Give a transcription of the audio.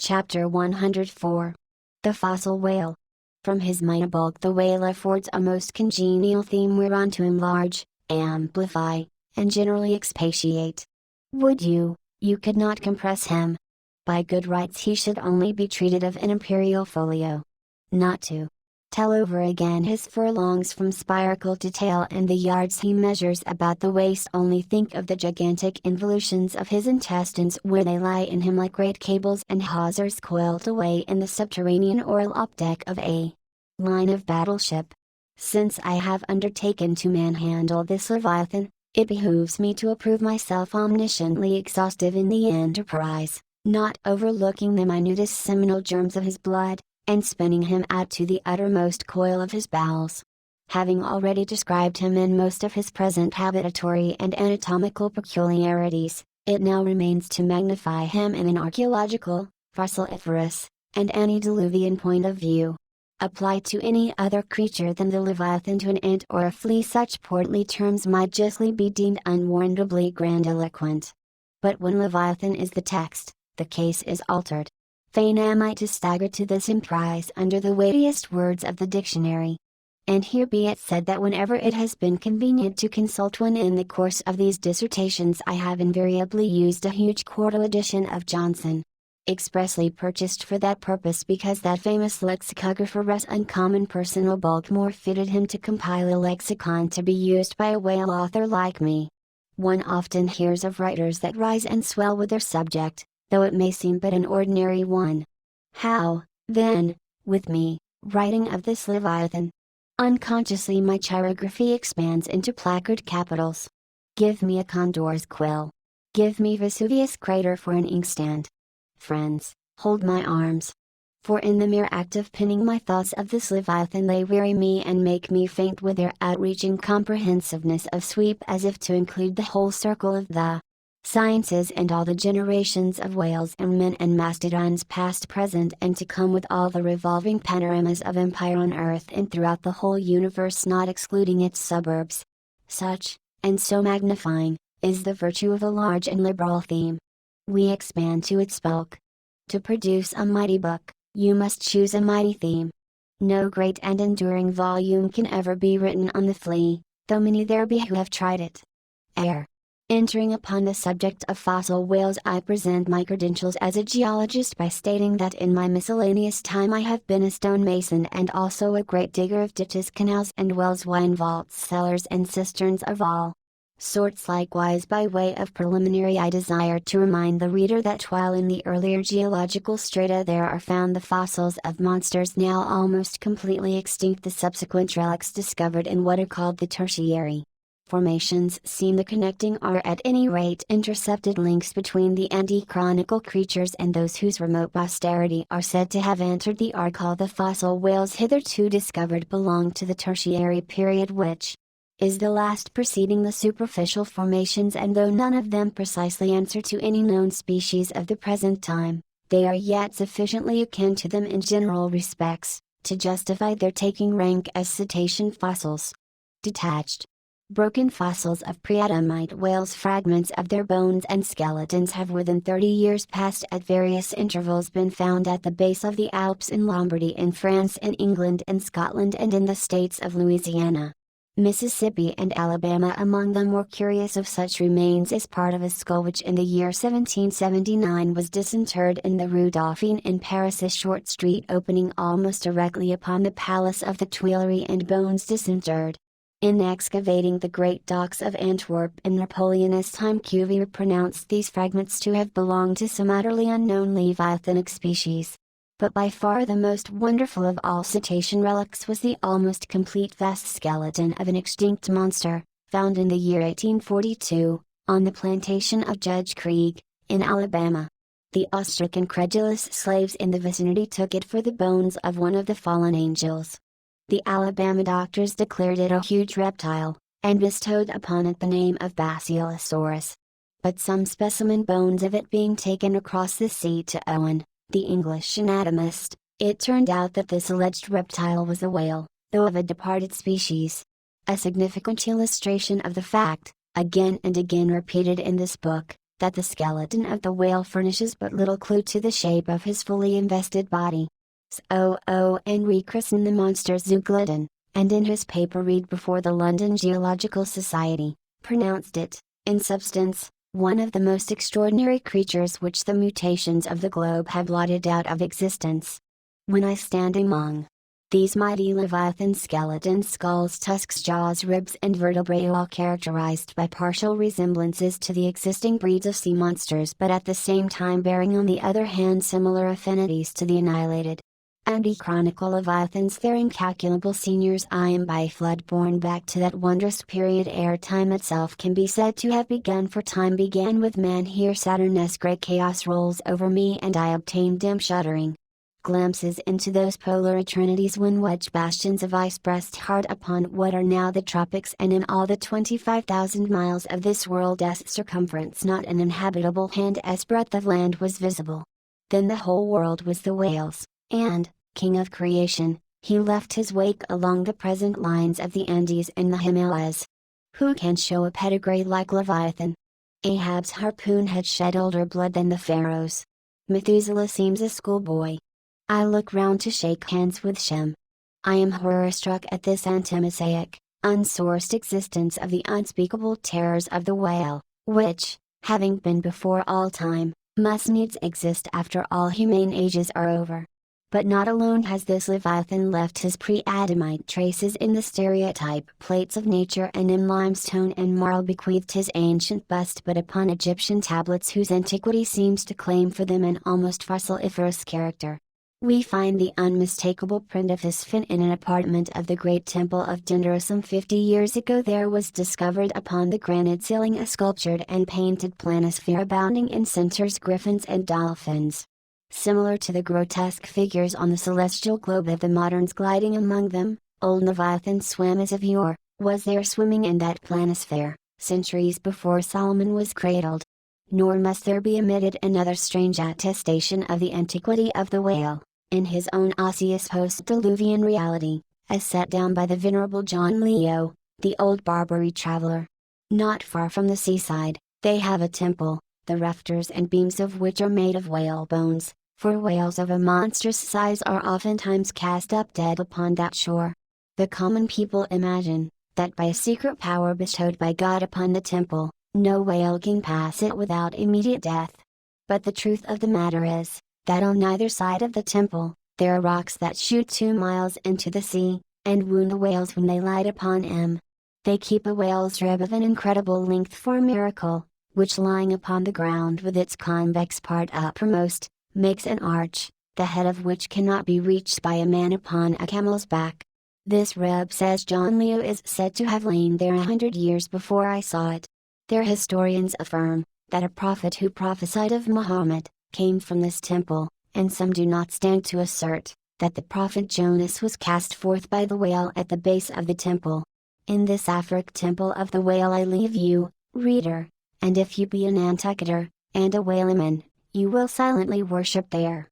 Chapter 104. The Fossil Whale. From his mighty bulk the whale affords a most congenial theme whereon to enlarge, amplify, and generally expatiate. Would you could not compress him. By good rights he should only be treated of an imperial folio. Not to tell over again his furlongs from spiracle to tail and the yards he measures about the waist, only think of the gigantic involutions of his intestines where they lie in him like great cables and hawsers coiled away in the subterranean orlop deck of a line of battleship. Since I have undertaken to manhandle this Leviathan, it behooves me to approve myself omnisciently exhaustive in the enterprise, not overlooking the minutest seminal germs of his blood, and spinning him out to the uttermost coil of his bowels. Having already described him in most of his present habitatory and anatomical peculiarities, it now remains to magnify him in an archaeological, fossiliferous, and antediluvian point of view. Applied to any other creature than the Leviathan, to an ant or a flea, such portly terms might justly be deemed unwarrantably grandiloquent. But when Leviathan is the text, the case is altered. Fain am I to stagger to this emprise under the weightiest words of the dictionary. And here be it said that whenever it has been convenient to consult one in the course of these dissertations, I have invariably used a huge quarto edition of Johnson, expressly purchased for that purpose, because that famous lexicographer's uncommon personal bulk more fitted him to compile a lexicon to be used by a whale author like me. One often hears of writers that rise and swell with their subject, though it may seem but an ordinary one. How, then, with me, writing of this Leviathan? Unconsciously my chirography expands into placard capitals. Give me a condor's quill. Give me Vesuvius crater for an inkstand. Friends, hold my arms. For in the mere act of pinning my thoughts of this Leviathan they weary me and make me faint with their outreaching comprehensiveness of sweep, as if to include the whole circle of the sciences and all the generations of whales and men and mastodons past, present, and to come, with all the revolving panoramas of empire on earth and throughout the whole universe, not excluding its suburbs. Such, and so magnifying, is the virtue of a large and liberal theme. We expand to its bulk. To produce a mighty book, you must choose a mighty theme. No great and enduring volume can ever be written on the flea, though many there be who have tried it. Ere entering upon the subject of fossil whales, I present my credentials as a geologist by stating that in my miscellaneous time I have been a stonemason and also a great digger of ditches, canals and wells, wine vaults, cellars and cisterns of all sorts. Likewise, by way of preliminary, I desire to remind the reader that while in the earlier geological strata there are found the fossils of monsters now almost completely extinct, the subsequent relics discovered in what are called the tertiary formations seem the connecting, or at any rate intercepted, links between the ante-chronicle creatures and those whose remote posterity are said to have entered the ark. All the fossil whales hitherto discovered belong to the tertiary period, which is the last preceding the superficial formations, and though none of them precisely answer to any known species of the present time, they are yet sufficiently akin to them in general respects, to justify their taking rank as cetacean fossils. Detached, broken fossils of pre-Adamite whales, fragments of their bones and skeletons, have within 30 years past at various intervals been found at the base of the Alps, in Lombardy, in France, in England and Scotland, and in the states of Louisiana, Mississippi and Alabama. Among the more curious of such remains is part of a skull which in the year 1779 was disinterred in the Rue Dauphine in Paris, a short street opening almost directly upon the Palace of the Tuileries, and bones disinterred. In excavating the great docks of Antwerp in Napoleon's time, Cuvier pronounced these fragments to have belonged to some utterly unknown leviathanic species. But by far the most wonderful of all cetacean relics was the almost complete vast skeleton of an extinct monster, found in the year 1842, on the plantation of Judge Krieg, in Alabama. The awestruck and credulous slaves in the vicinity took it for the bones of one of the fallen angels. The Alabama doctors declared it a huge reptile, and bestowed upon it the name of Basilosaurus. But some specimen bones of it being taken across the sea to Owen, the English anatomist, it turned out that this alleged reptile was a whale, though of a departed species. A significant illustration of the fact, again and again repeated in this book, that the skeleton of the whale furnishes but little clue to the shape of his fully invested body. And rechristened the monster Zeuglodon, and in his paper read before the London Geological Society, pronounced it, in substance, one of the most extraordinary creatures which the mutations of the globe have blotted out of existence. When I stand among these mighty leviathan skeletons, skulls, tusks, jaws, ribs, and vertebrae, all characterized by partial resemblances to the existing breeds of sea monsters, but at the same time bearing on the other hand similar affinities to the annihilated Anti-chronicle leviathans, their incalculable seniors, I am by flood borne back to that wondrous period ere time itself can be said to have begun, for time began with man. Here Saturnus great chaos rolls over me, and I obtain dim shuddering glimpses into those polar eternities when wedge bastions of ice breast hard upon what are now the tropics, and in all the 25,000 miles of this world's circumference not an inhabitable hand's breadth of land was visible. Then the whole world was the whale's, and, king of creation, he left his wake along the present lines of the Andes and the Himalayas. Who can show a pedigree like Leviathan? Ahab's harpoon had shed older blood than the pharaohs. Methuselah seems a schoolboy. I look round to shake hands with Shem. I am horror-struck at this antimosaic, unsourced existence of the unspeakable terrors of the whale, which, having been before all time, must needs exist after all humane ages are over. But not alone has this Leviathan left his pre-Adamite traces in the stereotype plates of nature and in limestone and marl bequeathed his ancient bust, but upon Egyptian tablets whose antiquity seems to claim for them an almost fossiliferous character. We find the unmistakable print of his fin in an apartment of the great temple of Dendera. Some 50 years ago there was discovered upon the granite ceiling a sculptured and painted planisphere abounding in centaurs, griffins, and dolphins. Similar to the grotesque figures on the celestial globe of the moderns gliding among them, old Leviathan swam as of yore, was there swimming in that planisphere, centuries before Solomon was cradled. Nor must there be omitted another strange attestation of the antiquity of the whale, in his own osseous post-Diluvian reality, as set down by the venerable John Leo, the old Barbary traveler. Not far from the seaside, they have a temple, the rafters and beams of which are made of whale bones, for whales of a monstrous size are oftentimes cast up dead upon that shore. The common people imagine, that by a secret power bestowed by God upon the temple, no whale can pass it without immediate death. But the truth of the matter is, that on either side of the temple, there are rocks that shoot 2 miles into the sea, and wound the whales when they light upon them. They keep a whale's rib of an incredible length for a miracle, which lying upon the ground with its convex part uppermost, makes an arch, the head of which cannot be reached by a man upon a camel's back. This rib, says John Leo, is said to have lain there 100 years before I saw it. Their historians affirm, that a prophet who prophesied of Muhammad, came from this temple, and some do not stand to assert, that the prophet Jonas was cast forth by the whale at the base of the temple. In this Afric temple of the whale I leave you, reader, and if you be a Nantucketer, and a whaleman, you will silently worship there.